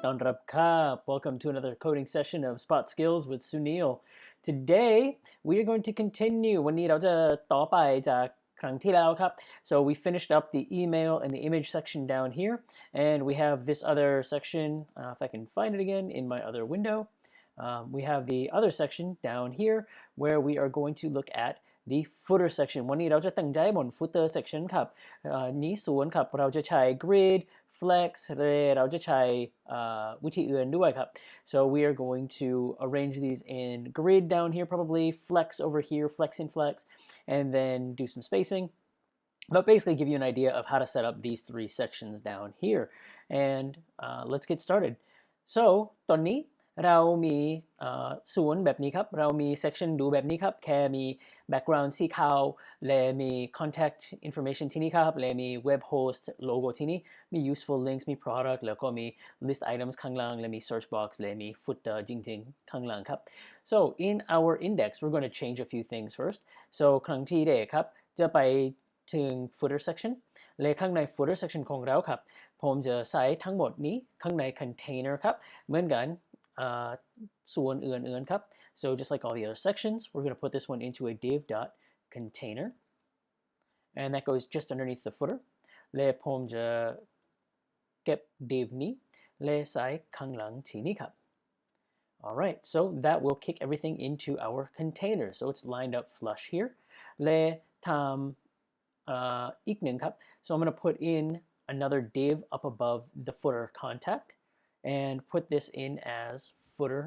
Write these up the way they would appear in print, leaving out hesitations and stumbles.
ตอนรับค่ะ Welcome to another coding session of Spot Skills with Sunil. Today we are going to continue วันนี้เราจะต่อไปจากครั้งที่แล้วครับ So we finished up the email and the image section down here, and we have this other section, if I can find it again in my other window. We have the other section down here where we are going to look at the footer section วันนี้เราจะตั้งใจบน footer section ครับนี้ส่วนครับเราจะใช้ grid flex เราจะใช้วิธีอื่นด้วยครับ so we are going to arrange these in grid down here probably flex over here flex in flex and then do some spacing but basically give you an idea of how to set up these three sections down here and let's get started so ตอนนี้เรามีส่วนแบบนี้ครับเรามี section ดูแบบนี้ครับแค่มี background สีขาวและมี contact information ที่นี่ครับและมี web host logo ที่นี่มี useful links มี product แล้วก็มี list items ข้างล่างและมี search box และมี footer จริงๆข้างล่างครับ so in our index we're going to change a few things first so ครั้งที่แรกครับจะไปถึง footer section และข้างใน footer section ของเราครับผมจะใส่ทั้งหมดนี้ข้างใน container ครับเหมือนกันส่วนอื่นๆครับ so just like all the other sections we're going to put this one into a div.container and that goes just underneath the footer และผมจะเก็บ div นี้และใส่ข้างหลังที่นี่ครับ alright so that will kick everything into our container so it's lined up flush here และทำอีกหนึ่งครับ so I'm going to put in another div up above the footer contact and put this in as footer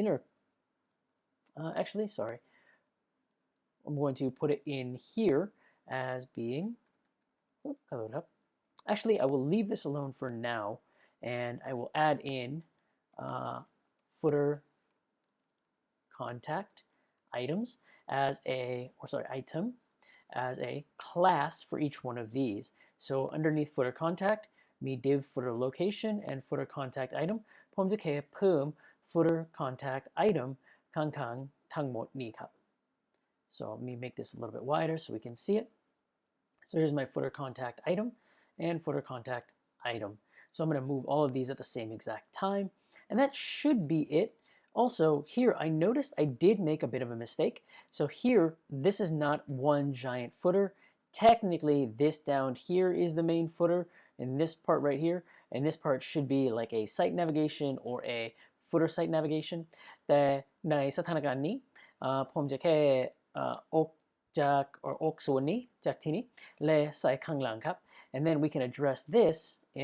inner actually sorry I'm going to put it in here as being actually I will leave this alone for now and I will add in footer contact items as a item as a class for each one of these so underneath footer contactมี div footer location and footer contact item ผมจะแค่เพิ่ม footer contact item ข้างๆทั้งหมดนี้ครับ so let me make this a little bit wider so we can see it so here's my footer contact item and footer contact item so I'm going to move all of these at the same exact time and that should be it also here I noticed I did make a bit of a mistake so here this is not one giant footer technically this down here is the main footer and this part right here and this part should be like a site navigation or a footer site navigation แต่ในสถานการณ์นี้ผมจะแค่ออกส่วนนี้จากที่นี้และใส่ข้างหลังครับ and then we can address this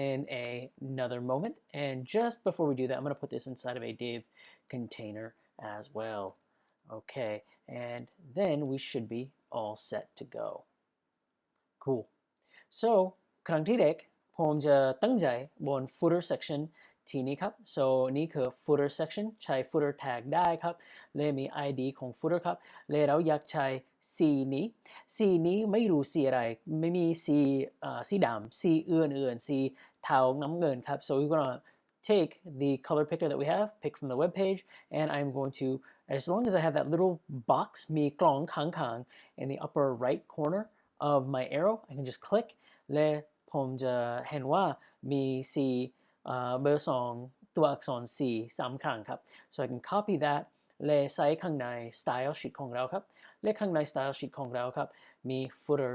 in another moment and just before we do that I'm going to put this inside of a div container as well okay and then we should be all set to go cool so ครั้งที่แรกผมจะตั้งใจบน footer section ทีนี้ครับ so นี่คือ footer section ใช้ footer tag ได้ครับและมี id ของ footer ครับและเราอยากใช้ c นี้ไม่รู้สีอะไรไม่มีสีดำสีอื่นๆสีเทาน้ำเงินครับ so we're gonna take the color picker that we have pick from the web page and I'm going to as long as I have that little box มีกล่องข้างๆ in the upper right corner of my arrow I can just click และผมจะเห็นว่ามีสีเบอร์2ตัวอักษร C 3 ครั้งครับ so I can copy that และใส่ข้างใน style sheet ของเราครับและข้างใน style sheet ของเราครับมี footer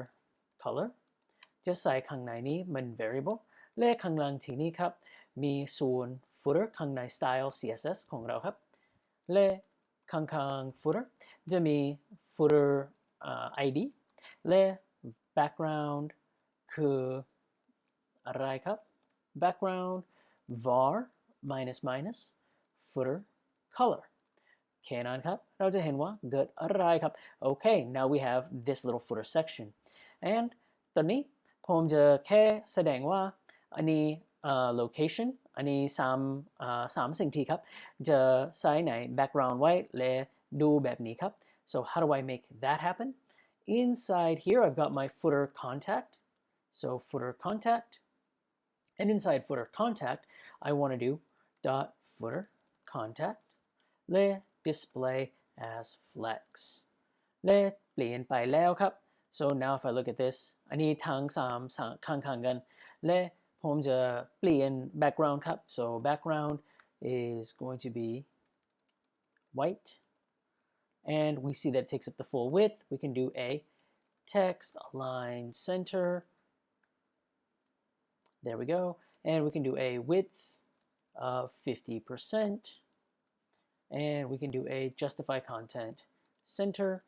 color จะใส่ข้างในนี้มัน variable และข้างล่างที่นี้ครับมีส่วน footer ข้างใน style CSS ของเราครับและข้างๆ footer จะมี footer ID และ background คืออะไรครับ background var minus footer color แค่นั้นครับเราจะเห็นว่าเกิดอะไรครับ okay now we have this little footer section and ตอนนี้ผมจะแค่แสดงว่าอันนี้location อันนี้3สิ่งที่ครับจะใส่ใน background ไว้และดูแบบนี้ครับ so how do I make that happen inside here I've got my footer contact so footer contact and inside footer contact I want to do dot footer contact และ display as flex และเปลี่ยนไปแล้วครับ so now if I look at this อันนี้ทั้ง3ข้างๆกันและ ผมจะเปลี่ยน background ครับ so background is going to be white and we see that it takes up the full width. We can do a text align center. There we go. And we can do a width of 50%. And we can do a justify content center.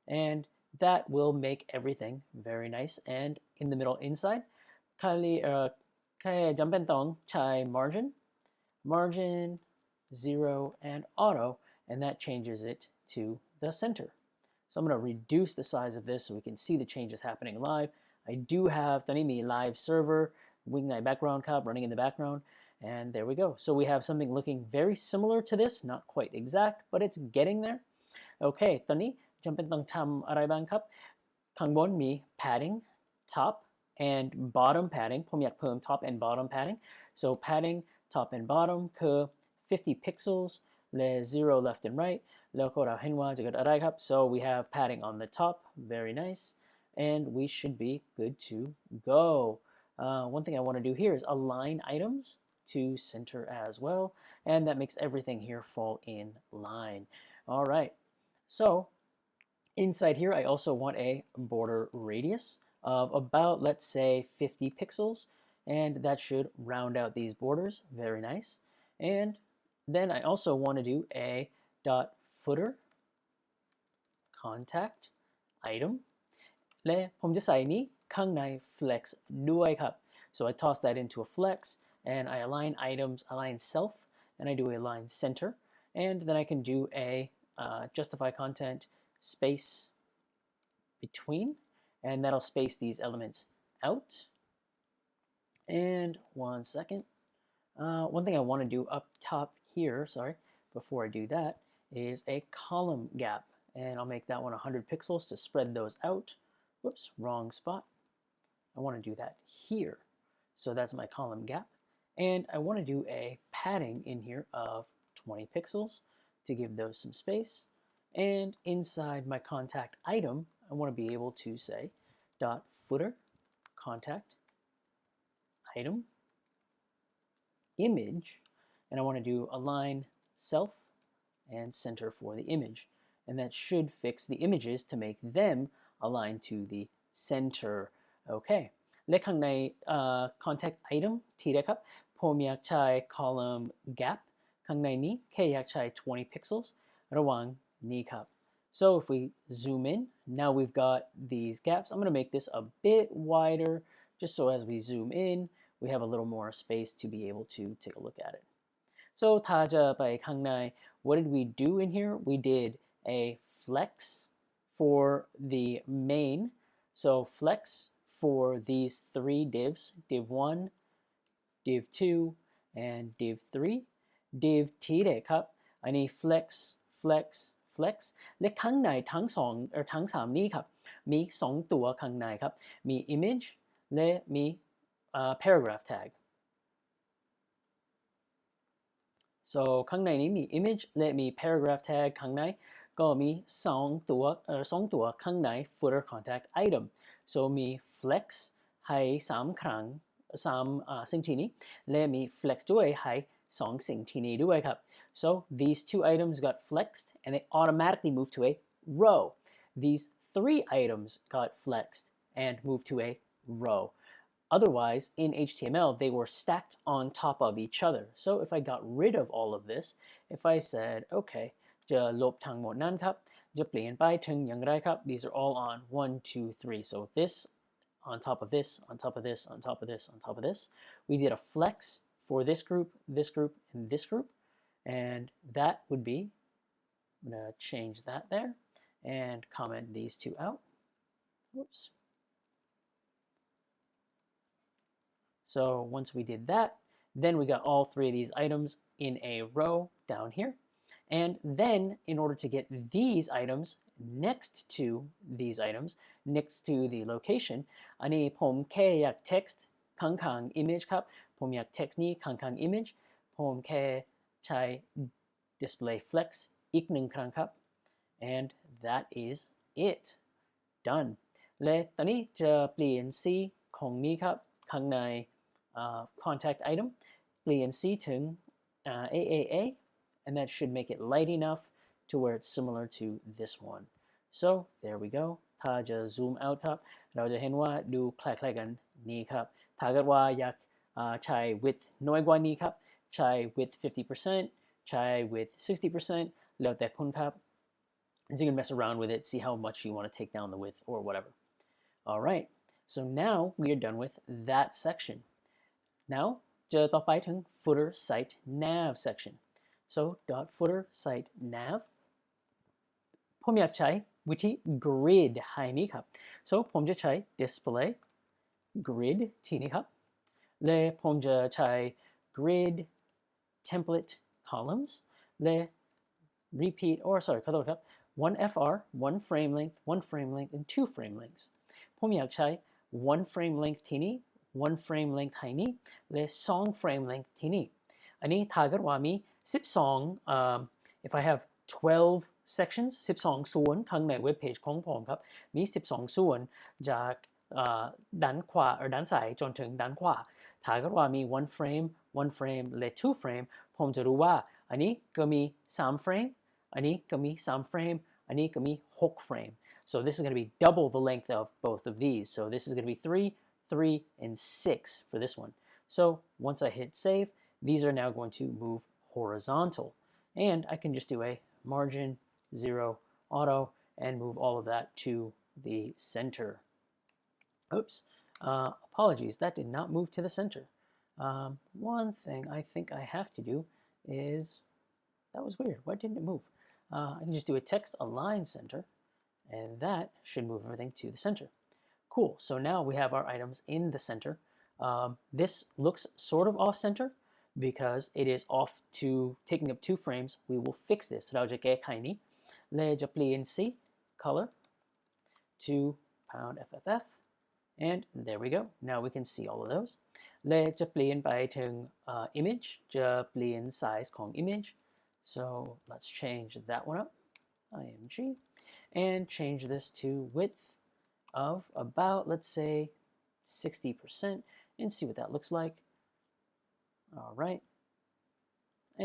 And that will make everything very nice. And in the middle inside, แค่จำเป็นต้องใช้ margin 0 and auto, and that changes it to the center. So I'm going to reduce the size of this so we can see the changes happening live. I do have ตอนนี้มี live server wing background ครับ running in the background, and there we go. So we have something looking very similar to this, not quite exact, but it's getting there. Okay, ตอนนี้จำเป็นต้องทำอะไรบ้างครับข้างบนมี padding top and bottom padding ผมอยากเพิ่ม top and bottom padding. So padding top and bottom คือ 50 pixels และ 0 left and right แล้วก็เราเห็นว่าจะเกิดอะไรครับ so we have padding on the top, very nice, and we should be good to go. One thing I want to do here is align items to center as well, and that makes everything here fall in line. All right, so inside here I also want a border radius of about, let's say, 50 pixels, and that should round out these borders, very nice. And then I also want to do a dot footer contact item และผมจะใส่นี้ข้างใน flex ด้วยครับ so I toss that into a flex and I align items, align self, and I do a align center, and then I can do a justify content space between, and that'll space these elements out. And one second. One thing I want to do up top here, sorry, before I do that, is a column gap. And I'll make that one 100 pixels to spread those out. Whoops, wrong spot. I want to do that here. So that's my column gap. And I want to do a padding in here of 20 pixels to give those some space. And inside my contact item, I want to be able to say dot footer contact item image, and I want to do align self and center for the image, and that should fix the images to make them align to the center. Okay, และข้างใน contact item ที่ได้ครับผมอยากใช้ column gap ข้างในนี้แค่อยากใช้20 pixels ระหว่างนี้ครับ so if we zoom in, now we've got these gaps. I'm going to make this a bit wider just so as we zoom in we have a little more space to be able to take a look at it. So ถ้าจะไปข้างใน what did we do in here? We did a flex for the main. So flex for these three divs, div 1, div 2, and div 3. div ที่ได้ครับอันนี้ flex และข้างในทั้งสามนี้ครับมี2ตัวข้างในครับมี image และมีparagraph tag. So ข้างในนี้มี image และมี paragraph tag ข้างในก็มี2ตัวข้างใน footer contact item. So มี flex ให้3ครั้งสิ่งที่นี้และมี flex ด้วยให้2สิ่งที่นี้ด้วยครับ So these two items got flexed and they automatically moved to a row. These 3 items got flexed and moved to a row. Otherwise, in HTML, they were stacked on top of each other. So if I got rid of all of this, if I said, okay, จะลบทั้งหมดนั้นครับจะเปลี่ยนไปถึงอย่างไรครับ these are all on 1, 2, 3. So this on top of this, on top of this, on top of this, on top of this. We did a flex for this group, and this group. And that would be, I'm going to change that there and comment these two out. Whoops. So once we did that, then we got all 3 of these items in a row down here. And then in order to get these items next to these items, next to the location, อันนี้ผมแค่อยาก text ข้างๆ image ครับผมอยาก text นี้ข้างๆ image ผมแค่ใช้ display flex อีก1ครั้งครับ and that is it done และตอนนี้จะเปลี่ยนสีของนี้ครับข้างใน contact item เปลี่ยนสีถึง AAA and that should make it light enough to where it's similar to this one so there we go ถ้าจะ zoom out ครับเราจะเห็นว่าดูคล้ายๆกันนี้ครับถ้าเกิดว่าอยากใช้ width น้อยกว่านี้ครับใช้ width 50% ใช้ width 60% แล้วแต่คุณครับ so you can mess around with it see how much you want to take down the width or whatever all right so now we are done with that section now เจอต่อไปถึง footer site nav section so dot footer site nav ผมอยากใช้วิธี grid ให้นี้ครับ so ผมจะใช้ display grid ที่นี้ครับและผมจะใช้ grid template columns และ repeat or sorry ขอโทษครับ one fr one frame length one frame length and two frame lengths ผมอยากใช้ one frame length ที่นี้ one frame length ให้นี้และ2 frame length ที่นี้อันนี้ถ้าเกิดว่ามี12 if I have 12 sections 12 ส่วนข้างในเว็บเพจของผมครับมี12 ส่วนจากด้านขวาหรือด้านซ้ายจนถึงด้านขวาถ้าเกิดว่ามี1 frame 1 frame และ 2 frame ผมจะรู้ว่าอันนี้ก็มี3 frame อันนี้ก็มี3 frame อันนี้ก็มี6 frame so this is going to be double the length of both of these so this is going to be 3 3 and 6 for this one so once I hit save these are now going to move horizontal and I can just do a margin 0 auto and move all of that to the center oops apologies that did not move to the center one thing I think I have to do is that was weird why didn't it move I can just do a text align center and that should move everything to the center cool so now we have our items in the center this looks sort of off center because it is off to taking up 2 frames we will fix this เราจะแก้ไขนี้และจะเปลี่ยนสี color to pound fff and there we go now we can see all of those และจะเปลี่ยนไปถึงimage จะเปลี่ยน size ของ image so let's change that one up img and change this to width of about let's say 60% and see what that looks like all right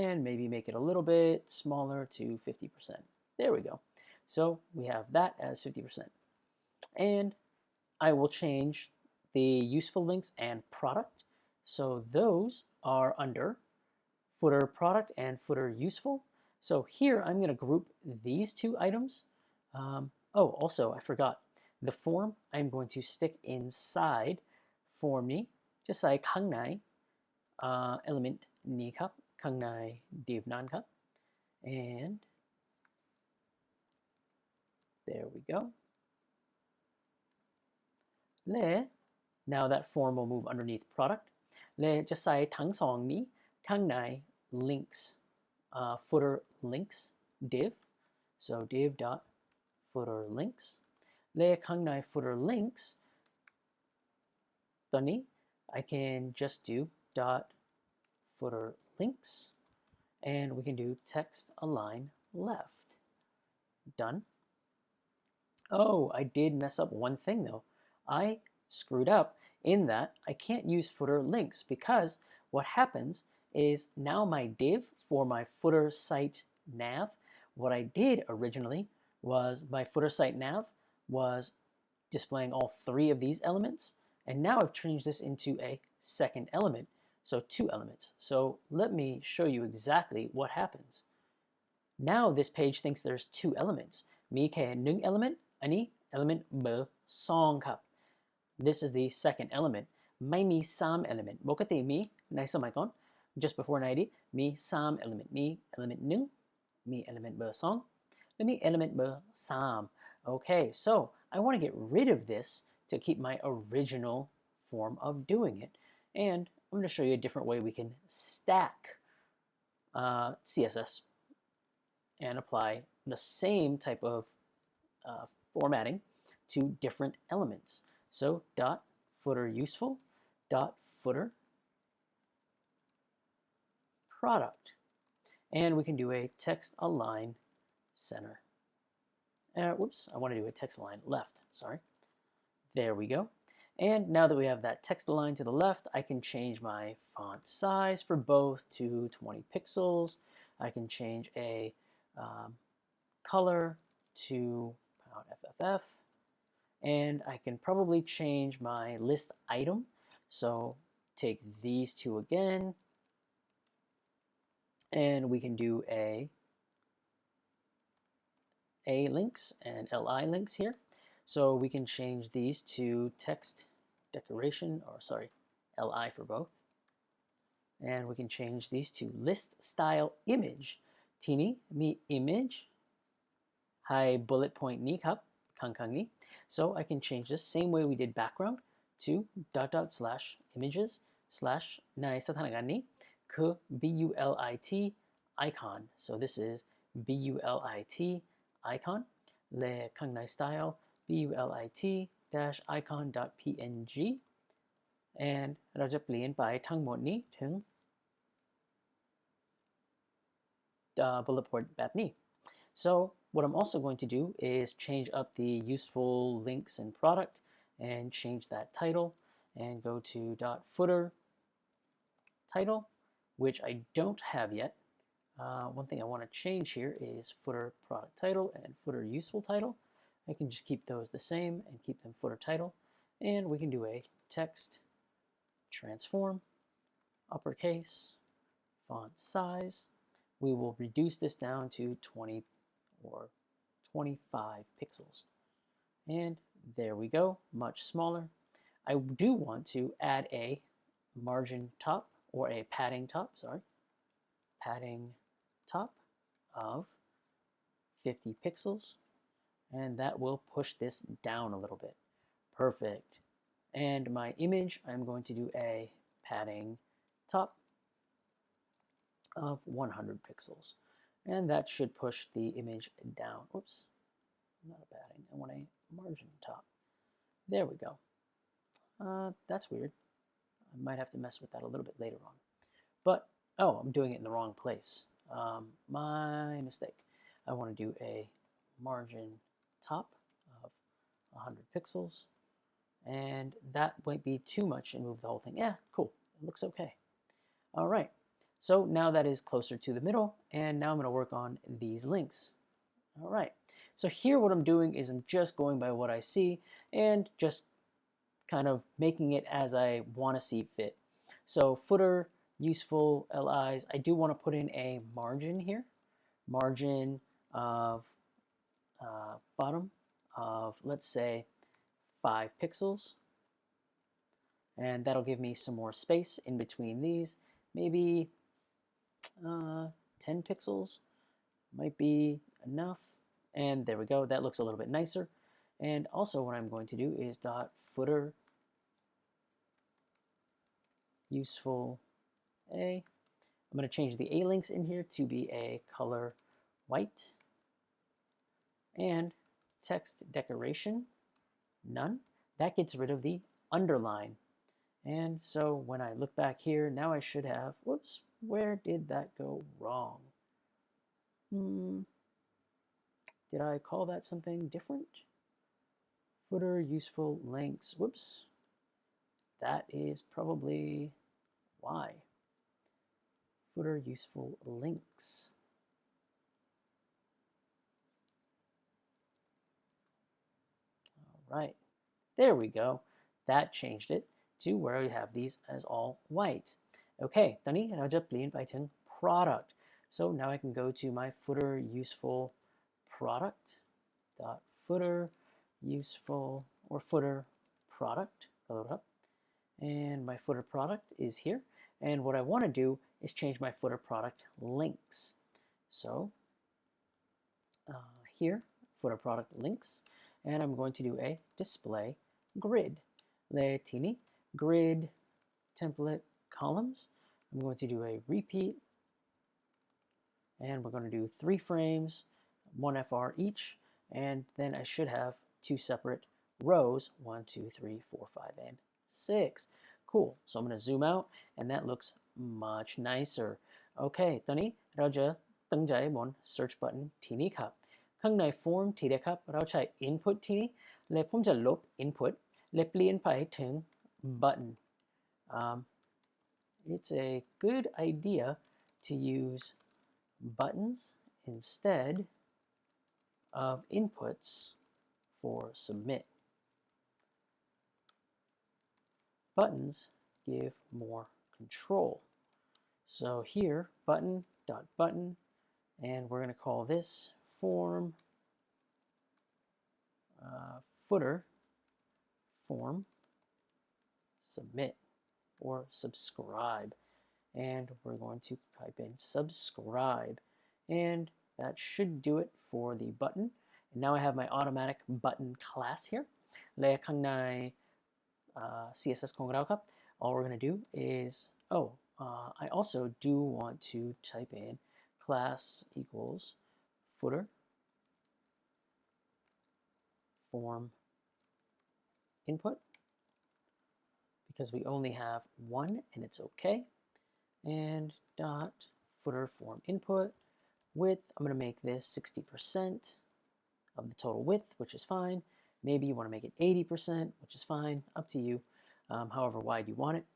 and maybe make it a little bit smaller to 50% there we go so we have that as 50% and I will change the useful links and product so those are under footer product and footer useful so here I'm going to group these 2 items oh also I forgot the form I'm going to stick inside form นี้จะใส่ข้างในelement นี้ครับข้างใน div นั้นครับ and there we go และ now that form will move underneath product และจะใส่ทั้งสองนี้ข้างใน links footer links div so div dot footer links และข้างใน footer links ตอนนี้ I can just do dot footer links and we can do text align left done oh I did mess up one thing though I screwed up in that I can't use footer links because what happens is now my div for my footer site nav what I did originally was my footer site nav was displaying all 3 of these elements and now I've changed this into a second element so 2 elements so let me show you exactly what happens now this page thinks there's 2 elements มีแค่1 element อันนี้ element เบอร์2ครับthis is the second element ไม่มี3 element ปกติมีในสมัยก่อน just before 90มี 3 element มี element 1มี element เบอร์2และมี element เบอร์3 okay so I want to get rid of this to keep my original form of doing it and I'm going to show you a different way we can stack CSS and apply the same type of formatting to different elements. So dot footer useful dot footer product. And we can do a text align center. Whoops, I want to do a text align left, sorry. There we go. And now that we have that text align to the left, I can change my font size for both to 20 pixels. I can change a color to FFF. And I can probably change my list item. So take these two again, and we can do A links and LI links here. So we can change these to text decoration, or sorry, LI for both. And we can change these to list style image. Tini mi image. Hi bullet point ni kap kang ni. So I can change this same way we did background to /images/ ในสถานการณ์นี้คือ bulit icon. So this is bulit icon และข้างใน style bulit-icon.png and เราจะเปลี่ยนไปทั้งหมดนี้ถึง bullet point แบบนี้ so what I'm also going to do is change up the useful links and product and change that title and go to .footer title, which I don't have yet. One thing I want to change here is footer product title and footer useful title. I can just keep those the same and keep them footer title. And we can do a text transform, uppercase, font size. We will reduce this down to 20 or 25 pixels. And there we go, much smaller. I do want to add a margin top or a padding top, padding top of 50 pixels, and that will push this down a little bit. Perfect. And my image, I'm going to do a padding top of 100 pixels, and that should push the image down. Oops, not a padding, I want a margin top. There we go. That's weird. I might have to mess with that a little bit later on. But, oh, I'm doing it in the wrong place. My mistake. I want to do a margin top of 100 pixels. And that might be too much and move the whole thing. Yeah, cool. It looks okay. All right. So now that is closer to the middle. And now I'm going to work on these links. All right. So here what I'm doing is I'm just going by what I see and just kind of making it as I want to see fit. So footer, useful, LIs, I do want to put in a margin here. Margin of bottom of, let's say, 5 pixels. And that'll give me some more space in between these. Maybe 10 pixels might be enough. And there we go. That looks a little bit nicer. And also what I'm going to do is .footer useful A. I'm going to change the A links in here to be a color white. And text decoration, none. That gets rid of the underline. And so when I look back here, now I should have, whoops, where did that go wrong? Did I call that something different? Footer useful links, whoops. That is probably why. Footer useful links. All right, there we go. That changed it to where we have these as all white. Okay, ตอนนี้เราจะเปลี่ยนไปถึง product. So now I can go to my footer useful product dot footer useful or footer product. Load up. And my footer product is here. And what I want to do is change my footer product links. So here, footer product links, and I'm going to do a display grid. Letini grid template columns. I'm going to do a repeat, and we're going to do 3 frames, 1 FR each, and then I should have 2 separate rows, 1, 2, 3, 4, 5, and 6. Cool. So I'm going to zoom out, and that looks much nicer. Okay, ตอนนี้เราจะตั้งใจบน search button ทีนี้ครับข้างใน form ที่ได้ครับเราใช้ input ที่นี้และผมจะลบ input เลยเปลี่ยนไปถึง button it's a good idea to use buttons instead of inputs for submit. Buttons give more control. So here, button.button, and we're going to call this form footer form submit or subscribe. And we're going to type in subscribe, and that should do it for the button. And now I have my automatic button class here. และข้างใน CSS ของเราครับ all we're going to do is I also do want to type in class equals footer form input because we only have one and it's okay. And dot footer form input width, I'm going to make this 60% of the total width, which is fine. Maybe you want to make it 80%, which is fine, up to you, however wide you want it.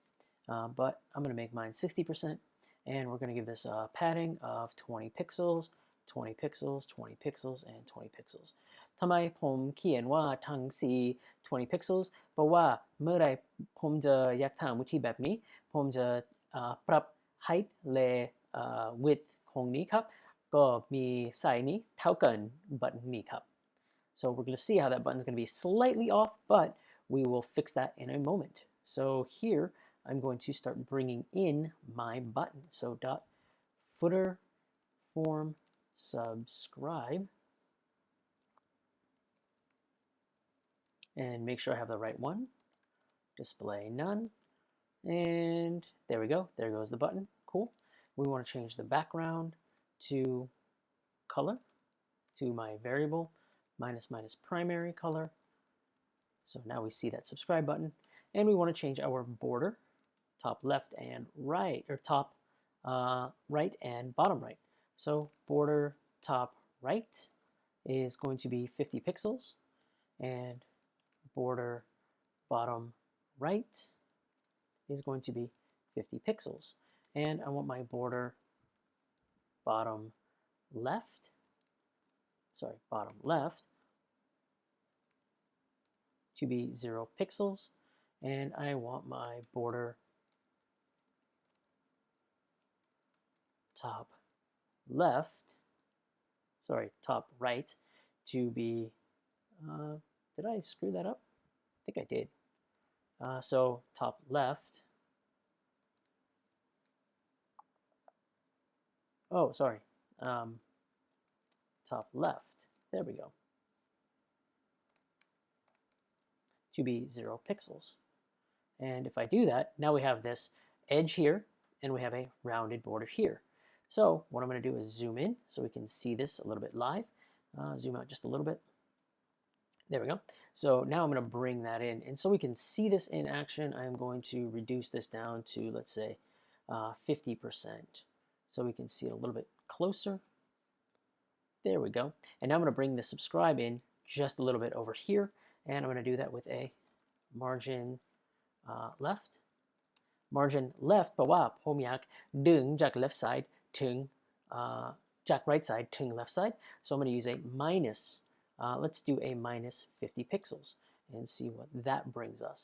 But I'm going to make mine 60%, and we're going to give this a padding of 20 pixels, 20 pixels, 20 pixels, and 20 pixels. ทำไมผมเขียนว่าทั้ง4 20 pixels เพราะว่าเมื่อไรผมจะอยากทำวิธีแบบนี้ผมจะปรับ height และ width ของนี้ครับก็มีไซส์นี้เท่ากัน button นี้ครับ so we're going to see how that button is going to be slightly off, but we will fix that in a moment. So here I'm going to start bringing in my button. So dot footer form subscribe, and make sure I have the right one. Display none, and there we go. There goes the button. Cool. We want to change the background to color, to my variable minus primary color. So now we see that subscribe button, and we want to change our border, top left and right, or top right and bottom right. So border top right is going to be 50 pixels, and border bottom right is going to be 50 pixels. And I want my border bottom left to be 0 pixels, and I want my border top right to be did I screw that up? I think I did. So top left, top left, there we go, to be 0 pixels. And if I do that, now we have this edge here, and we have a rounded border here. So what I'm going to do is zoom in so we can see this a little bit live. Zoom out just a little bit. There we go. So now I'm going to bring that in, and so we can see this in action. I'm going to reduce this down to, let's say, 50%, so we can see it a little bit closer. There we go. And now I'm going to bring the subscribe in just a little bit over here, and I'm going to do that with a margin left. Margin left เพราะว่าผมอยากดึงจาก left side ถึงจาก right side ถึง left side. So I'm going to use a minus. Let's do a minus 50 pixels and see what that brings us.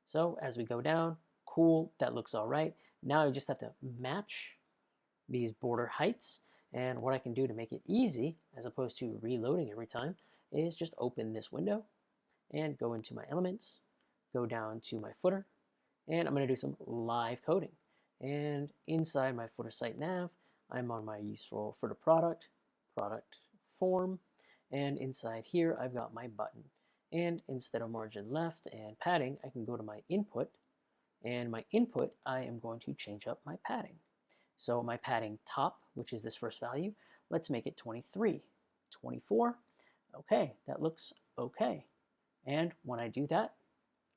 So as we go down, cool, that looks all right. Now I just have to match these border heights, and what I can do to make it easy as opposed to reloading every time is just open this window and go into my elements, go down to my footer, and I'm going to do some live coding. And inside my footer site nav, I'm on my useful footer product form, and inside here I've got my button. And instead of margin left and padding, I can go to my input, and my input I am going to change up my padding. So my padding top, which is this first value, let's make it 23. 24, okay, that looks okay. And when I do that,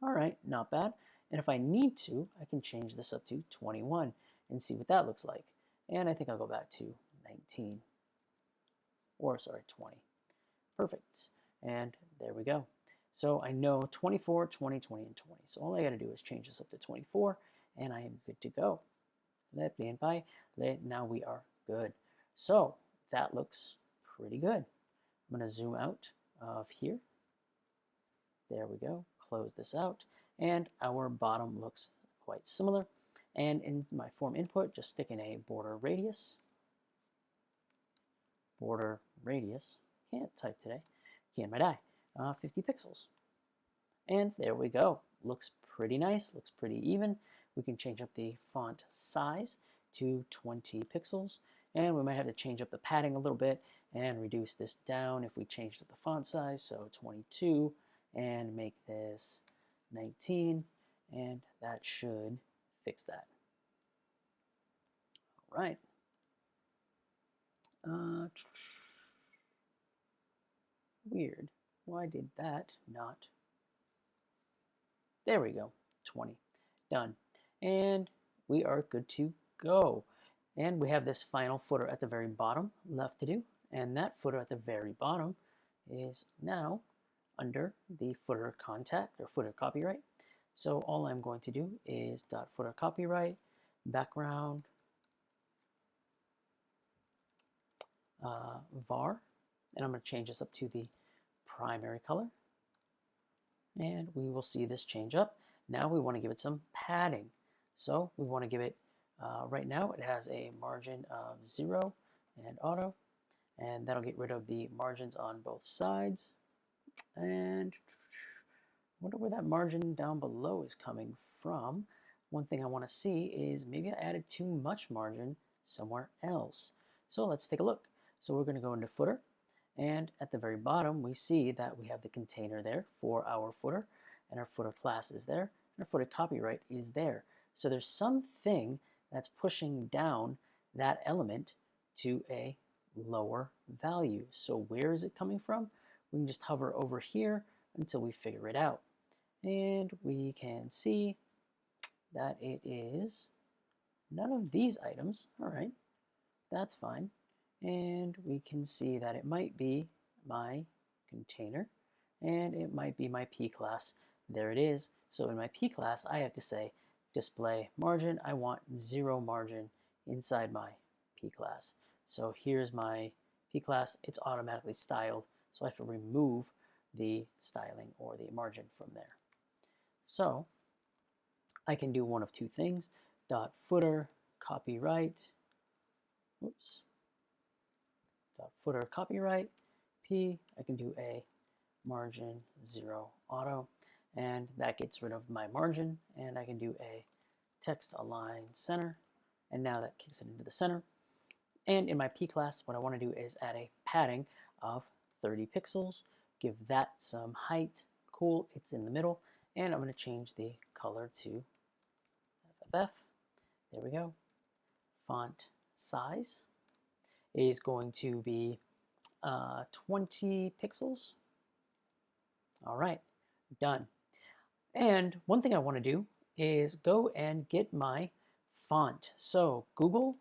all right, not bad. And if I need to, I can change this up to 21 and see what that looks like. And I think I'll go back to 19, or sorry, 20. Perfect. And there we go. So I know 24, 20, 20, and 20. So all I got to do is change this up to 24, and I am good to go. Now we are good. So that looks pretty good. I'm going to zoom out of here. There we go. Close this out. And our bottom looks quite similar. And in my form input, just stick in a border radius. Border radius. Can't type today. Can't my die. 50 pixels. And there we go. Looks pretty nice. Looks pretty even. We can change up the font size to 20 pixels. And we might have to change up the padding a little bit and reduce this down if we changed up the font size. So 22 and make this 19. And that should fix that. All right. Weird. Why did that not? There we go. 20. Done. And we are good to go. And we have this final footer at the very bottom left to do. And that footer at the very bottom is now under the footer contact or footer copyright. So all I'm going to do is dot footer copyright background var, and I'm going to change this up to the primary color, and we will see this change up. Now we want to give it some padding, so we want to give it right now it has a margin of 0 and auto, and that'll get rid of the margins on both sides. And I wonder where that margin down below is coming from. One thing I want to see is maybe I added too much margin somewhere else. So let's take a look. So we're going to go into footer, and at the very bottom we see that we have the container there for our footer, and our footer class is there, and our footer copyright is there. So there's something that's pushing down that element to a lower value. So where is it coming from? We can just hover over here until we figure it out. And we can see that it is none of these items. All right, that's fine. And we can see that it might be my container, and it might be my P class. There it is. So in my P class, I have to say display margin. I want 0 margin inside my P class. So here's my P class. It's automatically styled, so I have to remove the styling or the margin from there. So I can do one of two things. Dot footer copyright. Oops. Dot footer copyright P. I can do a margin 0 auto, and that gets rid of my margin. And I can do a text align center, and now that kicks it into the center. And in my P class, what I want to do is add a padding of 30 pixels. Give that some height. Cool, it's in the middle. And I'm going to change the color to FFF. There we go. Font size is going to be 20 pixels. All right, done. And one thing I want to do is go and get my font. So Google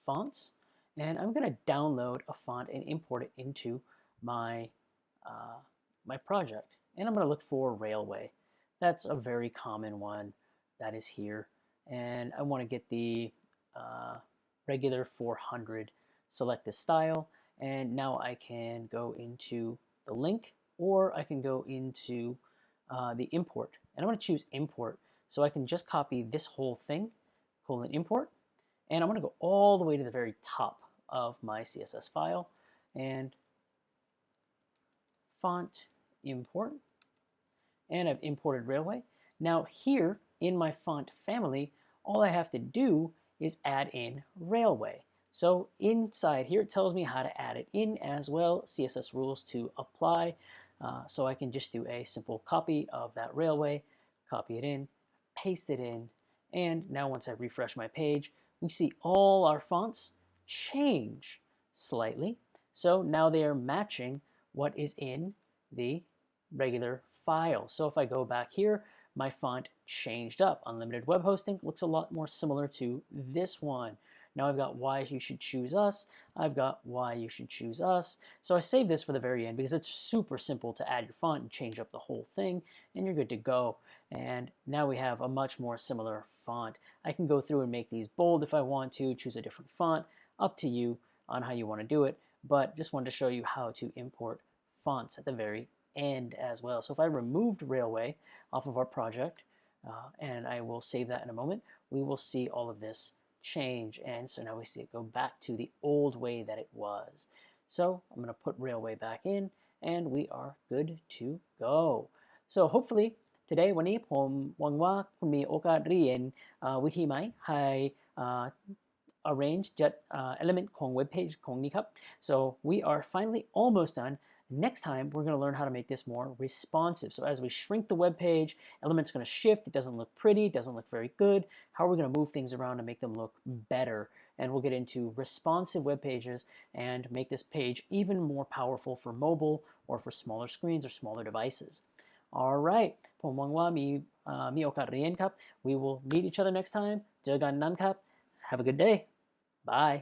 Fonts, and I'm going to download a font and import it into my my project. And I'm going to look for Railway. That's a very common one that is here. And I want to get the regular 400. Select the style, and now I can go into the link, or I can go into the import. And I'm going to choose import, so I can just copy this whole thing, :import, and I'm going to go all the way to the very top of my CSS file, and font import, and I've imported Railway. Now here in my font family, all I have to do is add in Railway. So inside here, it tells me how to add it in as well, CSS rules to apply. So I can just do a simple copy of that Railway, copy it in, paste it in, and now once I refresh my page, we see all our fonts change slightly. So now they are matching what is in the regular file. So if I go back here, my font changed up. Unlimited web hosting looks a lot more similar to this one. Now I've got why you should choose us. I've got why you should choose us. So I save this for the very end because it's super simple to add your font and change up the whole thing, and you're good to go. And now we have a much more similar font. I can go through and make these bold if I want to, choose a different font, up to you on how you want to do it, but just wanted to show you how to import fonts at the very end as well. So if I removed Railway off of our project, and I will save that in a moment, we will see all of this change. And so now we see it go back to the old way that it was. So I'm going to put Railway back in, and we are good to go. So hopefully today วันนี้ผมหวังว่าคุณมีโอกาสเรียนวิธีไหมให้ arrange จัด element ของ web page ของนี้ครับ so we are finally almost done. Next time we're going to learn how to make this more responsive. So as we shrink the web page, elements are going to shift. It doesn't look pretty, it doesn't look very good. How are we going to move things around to make them look better? And we'll get into responsive web pages and make this page even more powerful for mobile or for smaller screens or smaller devices. All right, ผมหวังว่ามีโอกาสเรียนครับ We will meet each other next time. เจอกันนั้นครับ Have a good day. Bye.